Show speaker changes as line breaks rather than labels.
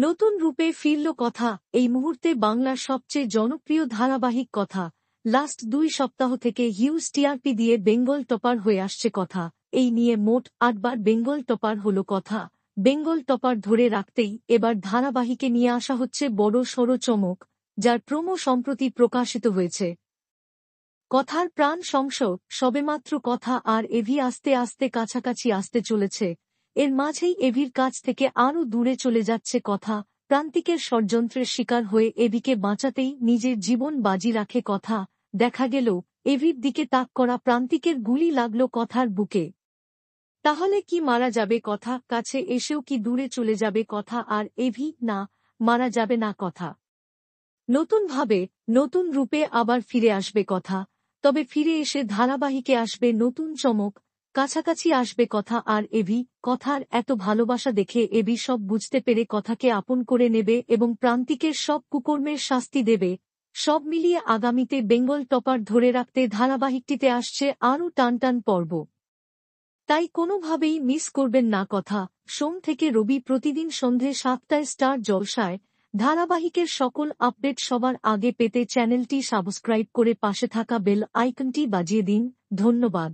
নতুন রূপে ফিরল কথা। এই মুহূর্তে বাংলার সবচেয়ে জনপ্রিয় ধারাবাহিক কথা লাস্ট 2 সপ্তাহ থেকে হিউজ টিআরপি দিয়ে বেঙ্গল টপার হয়ে আসছে কথা। এই নিয়ে মোট 8 বার বেঙ্গল টপার হল কথা। বেঙ্গল টপার ধরে রাখতেই এবার ধারাবাহিকে নিয়ে আসা হচ্ছে বড় সড় চমক, যার প্রোমো সম্প্রতি প্রকাশিত হয়েছে। কথার প্রাণ সংশ সবেমাত্র কথা আর এভি আস্তে আস্তে কাছাকাছি আসতে চলেছে। এর মাঝেই এভির কাছ থেকে আরও দূরে চলে যাচ্ছে কথা। প্রান্তিকের ষড়যন্ত্রের শিকার হয়ে এভিকে বাঁচাতেই নিজের জীবন বাজি রাখে কথা। দেখা গেল এভির দিকে তাক করা প্রান্তিকের গুলি লাগল কথার বুকে। তাহলে কি মারা যাবে কথা? কাছে এসেও কি দূরে চলে যাবে কথা? আর এভি না, মারা যাবে না কথা। নতুনভাবে, নতুন রূপে আবার ফিরে আসবে কথা। তবে ফিরে এসে ধারাবাহিকে আসবে নতুন চমক, কাছাকাছি আসবে কথা আর এভি। কথার এত ভালোবাসা দেখে এভি সব বুঝতে পেরে কথাকে আপন করে নেবে এবং প্রান্তিকের সব কুকর্মের শাস্তি দেবে। সব মিলিয়ে আগামীতে বেঙ্গল টপার ধরে রাখতে ধারাবাহিকটিতে আসছে আরও টানটান পর্ব। তাই কোনোভাবেই মিস করবেন না কথা। সোম থেকে রবি প্রতিদিন সন্ধে 7টায় স্টার জলসায়। ধারাবাহিকের সকল আপডেট সবার আগে পেতে চ্যানেলটি সাবস্ক্রাইব করে পাশে থাকা বেল আইকনটি বাজিয়ে দিন। ধন্যবাদ।